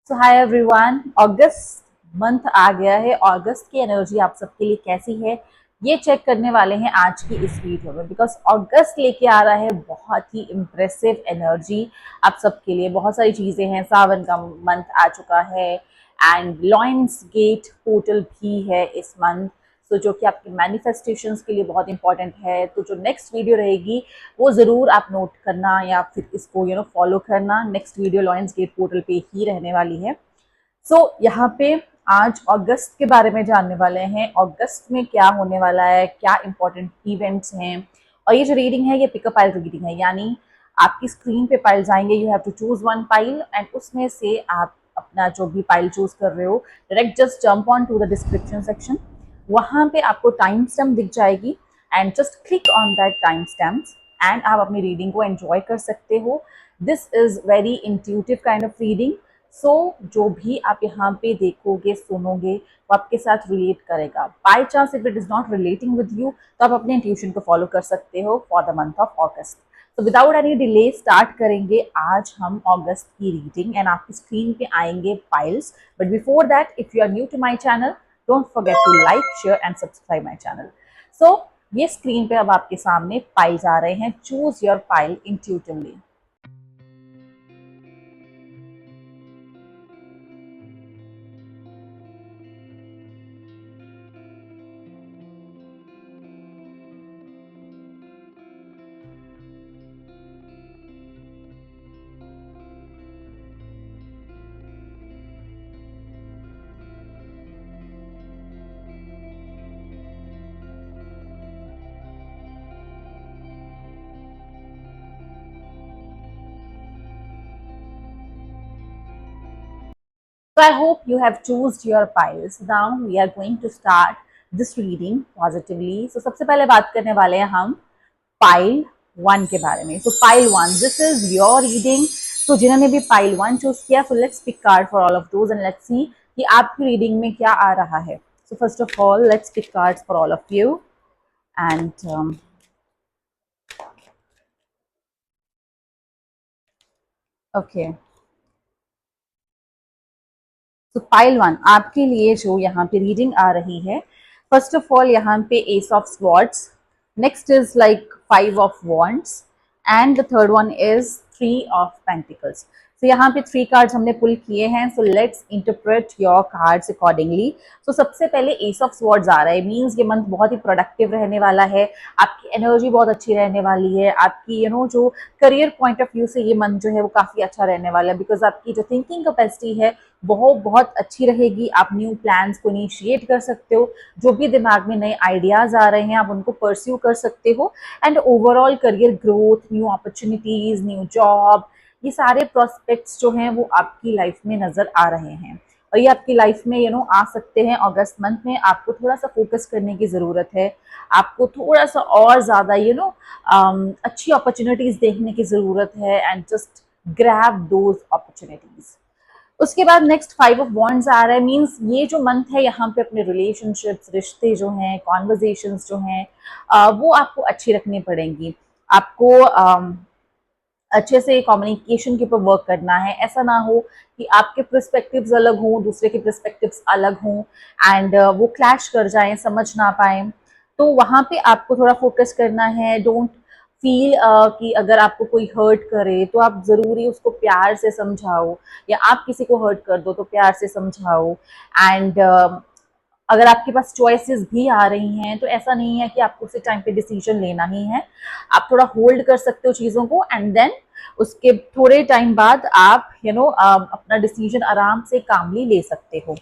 सो hi everyone, अगस्त month आ गया है। अगस्त की एनर्जी आप सबके लिए कैसी है ये चेक करने वाले हैं आज की इस वीडियो में, बिकॉज अगस्त लेके आ रहा है बहुत ही इम्प्रेसिव एनर्जी आप सबके लिए। बहुत सारी चीज़ें हैं, सावन का मंथ आ चुका है एंड लॉयंस गेट पोर्टल भी है इस मंथ, तो जो कि आपके मैनिफेस्टेशंस के लिए बहुत इंपॉर्टेंट है। तो जो नेक्स्ट वीडियो रहेगी वो ज़रूर आप नोट करना या फिर इसको फॉलो करना। Next video Lions Gate portal पे ही रहने वाली है। यहाँ पे आज अगस्त के बारे में जानने वाले हैं, अगस्त में क्या होने वाला है, क्या इंपॉर्टेंट इवेंट्स हैं। और ये जो रीडिंग है ये पिकअप पाइल रीडिंग है, यानी आपकी स्क्रीन पे पाइल्स आएंगे, you have to choose one pile and उसमें से आप अपना जो भी पाइल चूज कर रहे हो, direct just jump on to the description section. वहां पे आपको टाइम स्टैम्प दिख जाएगी and just click on that time stamps and आप अपनी रीडिंग को एंजॉय कर सकते हो। This is very intuitive kind of reading. So जो भी आप यहाँ पे देखोगे सुनोगे वो आपके साथ रिलेट करेगा। By chance if it is not relating with you तो आप अपने इंट्यूशन को फॉलो कर सकते हो फॉर द मंथ ऑफ अगस्त। तो विदाउट एनी डिले स्टार्ट करेंगे आज हम अगस्त की रीडिंग एंड आपकी स्क्रीन पे आएंगे piles. But before that, if you are new to my channel, don't forget to like, share and subscribe my channel. So ये screen पे अब आपके सामने पाइल्स आ रहे हैं। Choose your pile intuitively. So I hope you have chosen your piles. Now we are going to start this reading positively. So सबसे पहले बात करने वाले हैं हम पाइल 1 के बारे में। So pile 1, this is your reading. तो जिन्होंने भी पाइल 1 चूज किया, so let's pick card for all of those and let's see कि आपकी रीडिंग में क्या आ रहा है। So first of all, let's pick cards for all of you and okay. तो पाइल 1 आपके लिए जो यहाँ पे रीडिंग आ रही है, फर्स्ट ऑफ ऑल यहाँ पे S of swords, next is like 5 of wands and the third one is 3 of pentacles. तो यहाँ पे 3 कार्ड्स हमने पुल किए हैं। सो let's interpret your cards accordingly. तो सबसे पहले एस ऑफ स्वॉर्ड्स आ रहा है, मीन्स ये मंथ बहुत ही प्रोडक्टिव रहने वाला है, आपकी एनर्जी बहुत अच्छी रहने वाली है, आपकी जो करियर पॉइंट ऑफ व्यू से ये मंथ जो है वो काफ़ी अच्छा रहने वाला है, बिकॉज आपकी जो थिंकिंग कैपेसिटी है वो बहुत अच्छी रहेगी। आप न्यू प्लान्स को इनिशिएट कर सकते हो, जो भी दिमाग में नए आइडियाज आ रहे हैं आप उनको परस्यू कर सकते हो and overall career growth, new opportunities, new job, ये सारे प्रोस्पेक्ट्स जो हैं वो आपकी लाइफ में नजर आ रहे हैं और ये आपकी लाइफ में आ सकते हैं। अगस्त मंथ में आपको थोड़ा सा फोकस करने की ज़रूरत है, आपको थोड़ा सा और ज़्यादा अच्छी अपॉर्चुनिटीज़ देखने की ज़रूरत है and just grab those opportunities. उसके बाद नेक्स्ट 5 ऑफ वॉन्ड्स आ रहा है, मीन्स ये जो मंथ है यहाँ पे अपने रिलेशनशिप्स, रिश्ते जो हैं, कॉन्वर्जेशंस जो हैं वो आपको अच्छी रखनी पड़ेंगी। आपको अच्छे से कम्युनिकेशन के ऊपर वर्क करना है। ऐसा ना हो कि आपके पर्सपेक्टिव्स अलग हों, दूसरे के पर्सपेक्टिव्स अलग हों एंड वो क्लैश कर जाएं, समझ ना पाए। तो वहाँ पे आपको थोड़ा फोकस करना है। डोंट फील कि अगर आपको कोई हर्ट करे तो आप ज़रूरी उसको प्यार से समझाओ, या आप किसी को हर्ट कर दो तो प्यार से समझाओ एंड अगर आपके पास चॉइसेस भी आ रही हैं तो ऐसा नहीं है कि आपको उसी टाइम पे डिसीजन लेना ही है। आप थोड़ा होल्ड कर सकते हो चीज़ों को एंड देन उसके थोड़े टाइम बाद आप अपना डिसीजन आराम से कामली ले सकते हो।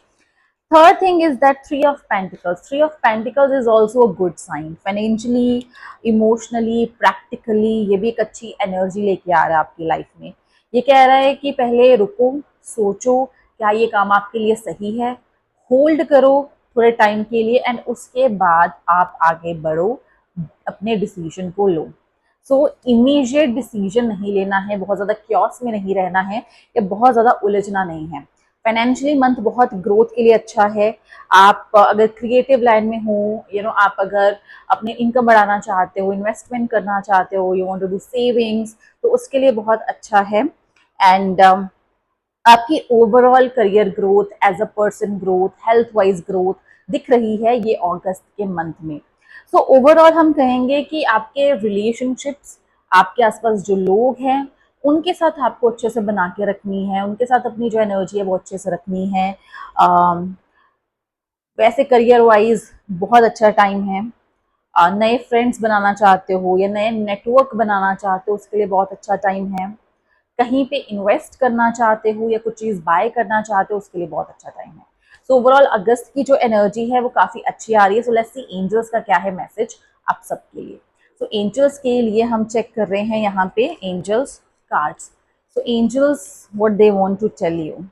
Third thing is that 3 of pentacles, 3 of pentacles is also a good sign. Financially, emotionally, practically ये भी एक अच्छी एनर्जी लेके आ रहा है आपकी लाइफ में। ये कह रहा है कि पहले रुको, सोचो क्या ये काम आपके लिए सही है, होल्ड करो थोड़े टाइम के लिए एंड उसके बाद आप आगे बढ़ो, अपने डिसीजन को लो। सो इमीडिएट डिसीजन नहीं लेना है, बहुत ज़्यादा क्योस में नहीं रहना है या बहुत ज़्यादा उलझना नहीं है। फाइनेंशियली मंथ बहुत ग्रोथ के लिए अच्छा है। आप अगर क्रिएटिव लाइन में हो, आप अगर अपने इनकम बढ़ाना चाहते हो, इन्वेस्टमेंट करना चाहते हो, you want to do savings, तो उसके लिए बहुत अच्छा है। एंड आपकी overall career growth, as a person growth, health wise growth दिख रही है ये अगस्त के मंथ में। सो ओवरऑल हम कहेंगे कि आपके रिलेशनशिप्स, आपके आसपास जो लोग हैं उनके साथ आपको अच्छे से बना के रखनी है, उनके साथ अपनी जो एनर्जी है वो अच्छे से रखनी है। वैसे करियर वाइज बहुत अच्छा टाइम है। नए फ्रेंड्स बनाना चाहते हो या नए नेटवर्क बनाना चाहते हो उसके लिए बहुत अच्छा टाइम है। कहीं पे इन्वेस्ट करना चाहते हो या कुछ चीज़ बाय करना चाहते हो उसके लिए बहुत अच्छा टाइम है। सो ओवरऑल अगस्त की जो एनर्जी है वो काफ़ी अच्छी आ रही है। सो लेट्स सी एंजल्स का क्या है मैसेज आप सबके लिए। सो एंजल्स के लिए हम चेक कर रहे हैं यहाँ पे angels cards. So angels what they want to tell you.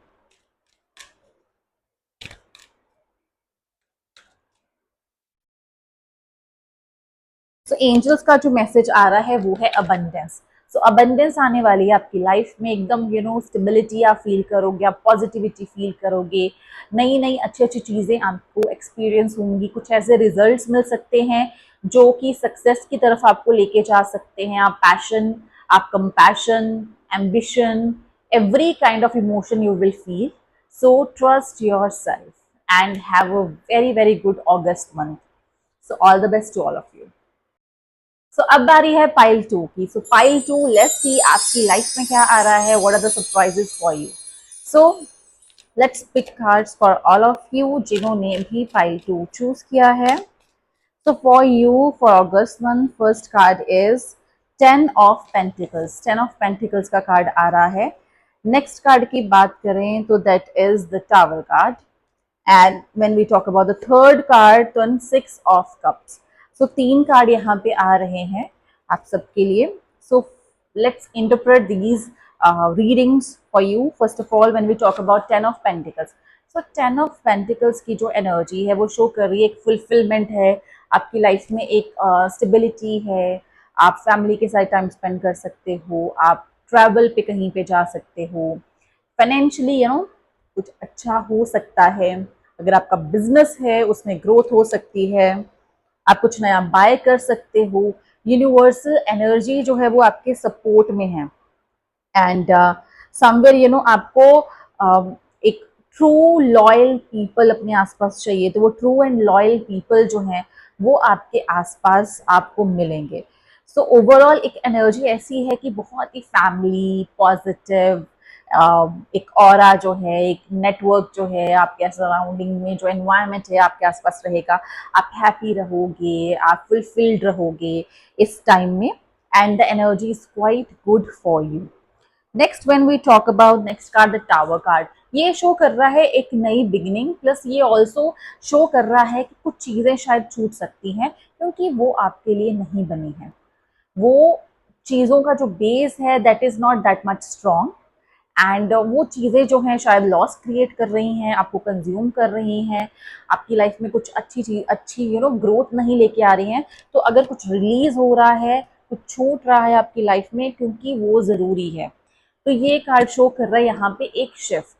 So angels का जो मैसेज आ रहा है वो है अबंडेंस। सो अबंडेंस आने वाली है आपकी लाइफ में, एकदम स्टेबिलिटी आप फील करोगे, आप पॉजिटिविटी फील करोगे, नई नई अच्छी अच्छी चीज़ें आपको एक्सपीरियंस होंगी, कुछ ऐसे रिजल्ट्स मिल सकते हैं जो कि सक्सेस की तरफ आपको लेके जा सकते हैं। आप पैशन, आप compassion, ambition, every kind of emotion you will feel. So trust your self and have a very very good August month. So all the best to all of you. So अब बारी है pile 2 की। सो pile 2, let's see आपकी life में क्या आ रहा है, what are the surprises for you. So let's pick cards for all of you जिन्होंने भी पाइल 2 चूज किया है। सो फॉर यू फॉर अगस्त month first card is 10 of pentacles. 10 of pentacles का कार्ड आ रहा है। नेक्स्ट कार्ड की बात करें तो that is the tower card. And when we talk about the third card तो 6 ऑफ कप्स। सो 3 कार्ड यहाँ पे आ रहे हैं आप सबके लिए। So let's interpret these readings for you. First of all when we talk about 10 of pentacles, so 10 of pentacles की जो एनर्जी है वो शो कर रही है एक फुलफिलमेंट है आपकी लाइफ में, एक स्टेबिलिटी है। आप फैमिली के साथ टाइम स्पेंड कर सकते हो, आप ट्रैवल पे कहीं पे जा सकते हो, फाइनेंशियली कुछ अच्छा हो सकता है। अगर आपका बिजनेस है उसमें ग्रोथ हो सकती है, आप कुछ नया बाय कर सकते हो। यूनिवर्सल एनर्जी जो है वो आपके सपोर्ट में है। एंड समवेयर आपको एक ट्रू लॉयल पीपल अपने आसपास चाहिए, तो वो ट्रू एंड लॉयल पीपल जो हैं वो आपके आसपास आपको मिलेंगे। सो ओवरऑल एक एनर्जी ऐसी है कि बहुत ही फैमिली पॉजिटिव, एक ऑरा जो है, एक नेटवर्क जो है आपके सराउंडिंग में, जो एनवायरनमेंट है आपके आसपास रहेगा, आप हैप्पी रहोगे, आप फुलफिल्ड रहोगे इस टाइम में। And the energy is quite good for you. Next when we talk about next card the tower card, ये शो कर रहा है एक नई बिगिनिंग, प्लस ये ऑल्सो शो कर रहा है कि कुछ चीज़ें शायद छूट सकती हैं क्योंकि वो आपके लिए नहीं बनी है। वो चीज़ों का जो बेस है that is not that much strong. And वो चीज़ें जो हैं शायद लॉस क्रिएट कर रही हैं, आपको कंज्यूम कर रही हैं, आपकी लाइफ में कुछ अच्छी चीज, अच्छी ग्रोथ नहीं लेके आ रही हैं। तो अगर कुछ रिलीज हो रहा है, कुछ छूट रहा है आपकी लाइफ में क्योंकि वो ज़रूरी है। तो ये कार्ड शो कर रहा है यहाँ पे एक शिफ्ट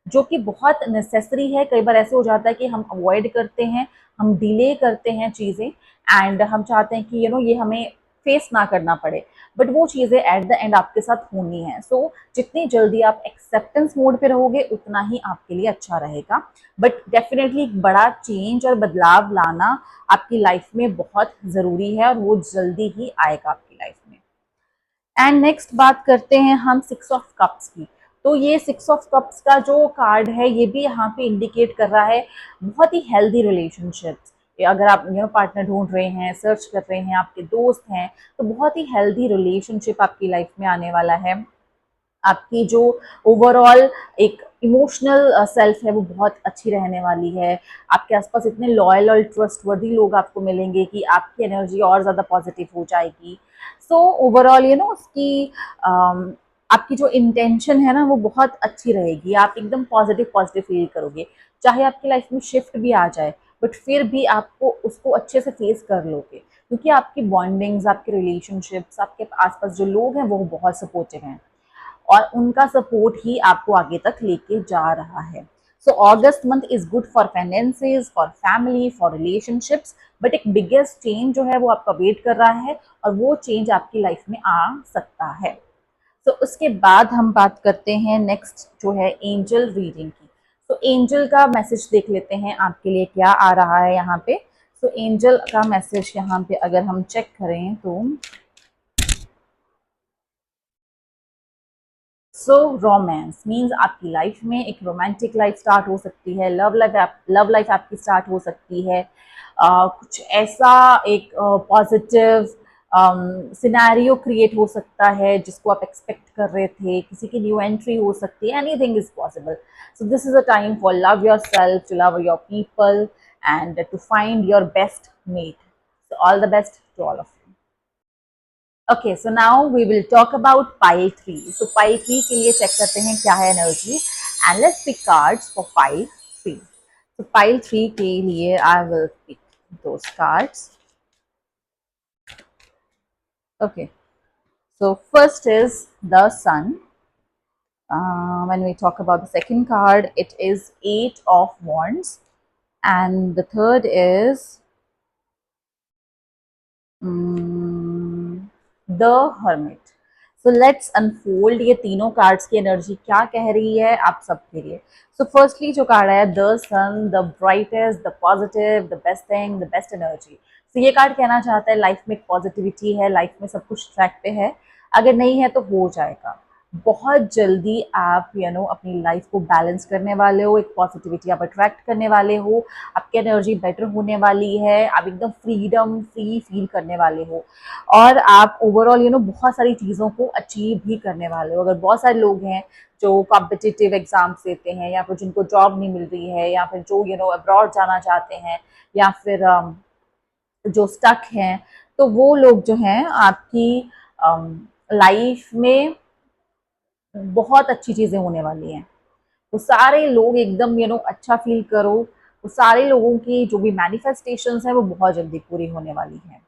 जो कि बहुत नेसेसरी है। कई बार ऐसे हो जाता है कि हम अवॉइड करते हैं, हम डिले करते हैं चीज़ें, एंड हम चाहते हैं कि ये हमें फेस ना करना पड़े, बट वो चीज़ें एट द एंड आपके साथ होनी है। सो जितनी जल्दी आप एक्सेप्टेंस मोड पे रहोगे उतना ही आपके लिए अच्छा रहेगा। बट डेफिनेटली एक बड़ा चेंज और बदलाव लाना आपकी लाइफ में बहुत ज़रूरी है और वो जल्दी ही आएगा आपकी लाइफ में। एंड नेक्स्ट बात करते हैं हम 6 ऑफ कप्स की। तो ये 6 ऑफ कप्स का जो कार्ड है ये भी यहाँ पे इंडिकेट कर रहा है बहुत ही हेल्दी रिलेशनशिप्स। अगर आप पार्टनर ढूंढ रहे हैं, सर्च कर रहे हैं, आपके दोस्त हैं, तो बहुत ही हेल्दी रिलेशनशिप आपकी लाइफ में आने वाला है। आपकी जो ओवरऑल एक इमोशनल सेल्फ है वो बहुत अच्छी रहने वाली है। आपके आसपास इतने लॉयल और ट्रस्टवर्दी लोग आपको मिलेंगे कि आपकी एनर्जी और ज़्यादा पॉजिटिव हो जाएगी। सो ओवरऑल उसकी आपकी जो इंटेंशन है ना वो बहुत अच्छी रहेगी। आप एकदम पॉजिटिव पॉजिटिव फील करोगे, चाहे आपकी लाइफ में शिफ्ट भी आ जाए बट फिर भी आपको उसको अच्छे से फेस कर लोगे क्योंकि आपकी बॉन्डिंग्स, आपके रिलेशनशिप्स, आपके आसपास जो लोग हैं वो बहुत सपोर्टिव हैं और उनका सपोर्ट ही आपको आगे तक लेके जा रहा है। So August month is good for finances, for family, for relationships, but एक बिगेस्ट चेंज जो है वो आपका वेट कर रहा है और वो चेंज आपकी लाइफ में आ सकता है। तो उसके बाद हम बात करते हैं नेक्स्ट जो है एंजल रीडिंग की। तो एंजल का मैसेज देख लेते हैं आपके लिए क्या आ रहा है यहाँ पे। तो एंजल का मैसेज यहाँ पे अगर हम चेक करें तो सो रोमांस मीन्स आपकी लाइफ में एक रोमांटिक लाइफ स्टार्ट हो सकती है, लव लाइफ आपकी स्टार्ट हो सकती है। कुछ ऐसा एक पॉजिटिव सिनेरियो क्रिएट हो सकता है जिसको आप एक्सपेक्ट कर रहे थे, किसी की न्यू एंट्री हो सकती है, anything is possible. So this is a time for love yourself, to love your people and to find your best mate. So all the best to all of you. Okay, so now we will talk about pile 3. So pile 3 के लिए check करते हैं क्या है energy and let's pick cards for pile 3. So pile 3 के लिए I will pick those cards. Okay, so first is the sun. When we talk about the second card, it is 8 of Wands, and the third is the hermit. So let's unfold ये तीनों cards की energy क्या कह रही है आप सबके लिए। सो फर्स्टली जो कार्ड है the sun, the brightest, the positive, the best thing, the best energy. So ये कार्ड कहना चाहता है लाइफ में पॉजिटिविटी है, लाइफ में सब कुछ ट्रैक पे है, अगर नहीं है तो हो जाएगा। बहुत जल्दी आप अपनी लाइफ को बैलेंस करने वाले हो, एक पॉजिटिविटी आप अट्रैक्ट करने वाले हो, आपकी एनर्जी बेटर होने वाली है, आप एकदम फ्रीडम फ्री फील करने वाले हो और आप ओवरऑल बहुत सारी चीज़ों को अचीव भी करने वाले हो। अगर बहुत सारे लोग हैं जो कॉम्पिटिटिव एग्जाम्स देते हैं या फिर जिनको जॉब नहीं मिल रही है या फिर जो अब्रॉड जाना चाहते हैं या फिर जो स्टक हैं, तो वो लोग जो हैं आपकी लाइफ में बहुत अच्छी चीज़ें होने वाली हैं। वो सारे लोग एकदम अच्छा फील करो, वो सारे लोगों की जो भी मैनिफेस्टेशंस हैं वो बहुत जल्दी पूरी होने वाली हैं।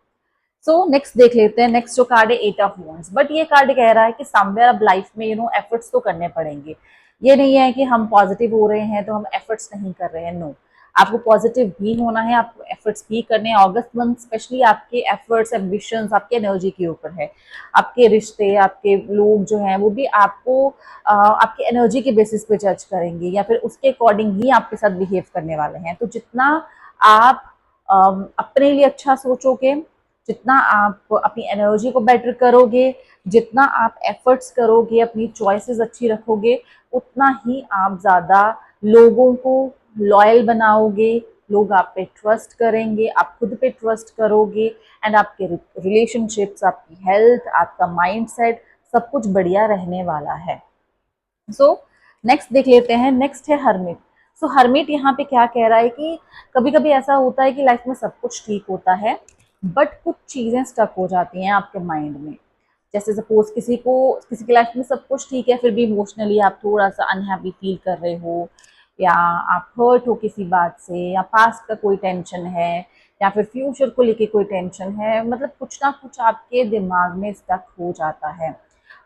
सो नेक्स्ट देख लेते हैं। नेक्स्ट जो कार्ड है 8 ऑफ वॉन्ड्स, बट ये कार्ड कह रहा है कि समवेयर अब लाइफ में एफर्ट्स तो करने पड़ेंगे। ये नहीं है कि हम पॉजिटिव हो रहे हैं तो हम एफर्ट्स नहीं कर रहे हैं, नो। आपको पॉजिटिव भी होना है, आपको एफर्ट्स भी करने हैं। अगस्त मंथ स्पेशली आपके एफर्ट्स, एम्बिशंस आपके एनर्जी के ऊपर है। आपके रिश्ते, आपके लोग जो हैं वो भी आपको आपकी एनर्जी के बेसिस पे जज करेंगे या फिर उसके अकॉर्डिंग ही आपके साथ बिहेव करने वाले हैं। तो जितना आप अपने लिए अच्छा सोचोगे, जितना आप अपनी एनर्जी को बेटर करोगे, जितना आप एफर्ट्स करोगे, अपनी चॉइसेस अच्छी रखोगे, उतना ही आप ज़्यादा लोगों को लॉयल बनाओगे, लोग आप पे ट्रस्ट करेंगे, आप खुद पे ट्रस्ट करोगे एंड आपके रिलेशनशिप्स, आपकी हेल्थ, आपका माइंडसेट सब कुछ बढ़िया रहने वाला है। सो नेक्स्ट देख लेते हैं। नेक्स्ट है हर्मिट। सो हर्मिट यहाँ पे क्या कह रहा है कि कभी कभी ऐसा होता है कि लाइफ में सब कुछ ठीक होता है बट कुछ चीज़ें स्टक हो जाती हैं आपके माइंड में। जैसे सपोज किसी की लाइफ में सब कुछ ठीक है फिर भी इमोशनली आप थोड़ा सा अनहैप्पी फील कर रहे हो, या आप हर्ट हो किसी बात से, या पास्ट का कोई टेंशन है, या फिर फ्यूचर को लेके कोई टेंशन है, मतलब कुछ ना कुछ आपके दिमाग में स्टक हो जाता है।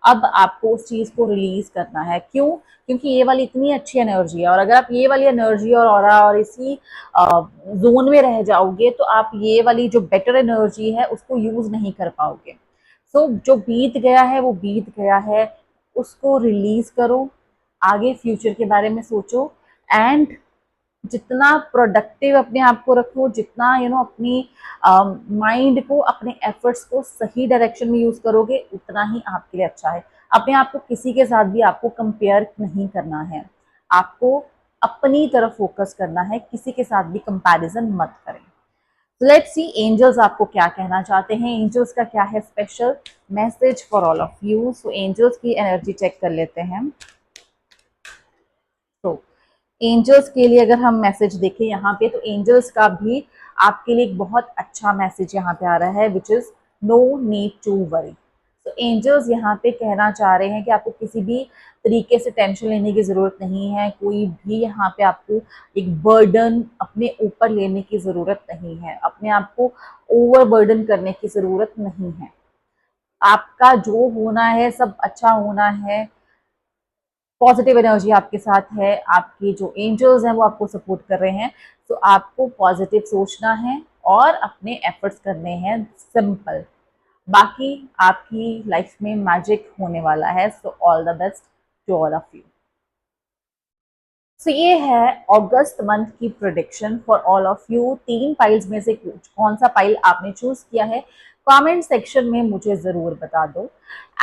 अब आपको उस चीज़ को रिलीज करना है। क्यों? क्योंकि ये वाली इतनी अच्छी एनर्जी है और अगर आप ये वाली एनर्जी और ऑरा और इसी जोन में रह जाओगे तो आप ये वाली जो बेटर एनर्जी है उसको यूज नहीं कर पाओगे। सो जो बीत गया है वो बीत गया है, उसको रिलीज करो, आगे फ्यूचर के बारे में सोचो एंड जितना प्रोडक्टिव अपने आप को रखो, जितना अपनी माइंड को, अपने एफर्ट्स को सही डायरेक्शन में यूज करोगे उतना ही आपके लिए अच्छा है। अपने आप को किसी के साथ भी आपको कंपेयर नहीं करना है, आपको अपनी तरफ फोकस करना है, किसी के साथ भी कंपैरिजन मत करें। लेट्स सी एंजल्स आपको क्या कहना चाहते हैं, एंजल्स का क्या है special message for all of you. So angels की एनर्जी चेक कर लेते हैं। तो एंजल्स के लिए अगर हम मैसेज देखें यहाँ पे तो एंजल्स का भी आपके लिए एक बहुत अच्छा मैसेज यहाँ पे आ रहा है which is no need to worry. तो एंजल्स यहाँ पे कहना चाह रहे हैं कि आपको किसी भी तरीके से टेंशन लेने की ज़रूरत नहीं है, कोई भी यहाँ पे आपको एक बर्डन अपने ऊपर लेने की ज़रूरत नहीं है, अपने आप को ओवर बर्डन करने की ज़रूरत नहीं है। आपका जो होना है सब अच्छा होना है, पॉजिटिव एनर्जी आपके साथ है, आपके जो एंजल्स हैं वो आपको सपोर्ट कर रहे हैं। तो आपको पॉजिटिव सोचना है और अपने एफर्ट्स करने हैं, सिंपल। बाकी आपकी लाइफ में मैजिक होने वाला है। So all the best to all of you. So ये है अगस्त मंथ की prediction for all of you. 3 piles में से कौन सा पाइल आपने चूज किया है, कमेंट सेक्शन में मुझे जरूर बता दो।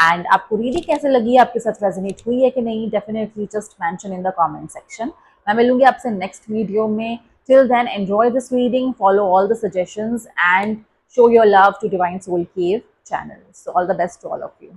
एंड आपको रीडिंग कैसे लगी, आपके साथ रेजोनेट हुई है कि नहीं, definitely just mention in the comment section. मैं मिलूंगी आपसे नेक्स्ट वीडियो में। Till then enjoy this reading, follow all the suggestions and show your love to Divine Soul Cave channel. So all the best to all of you.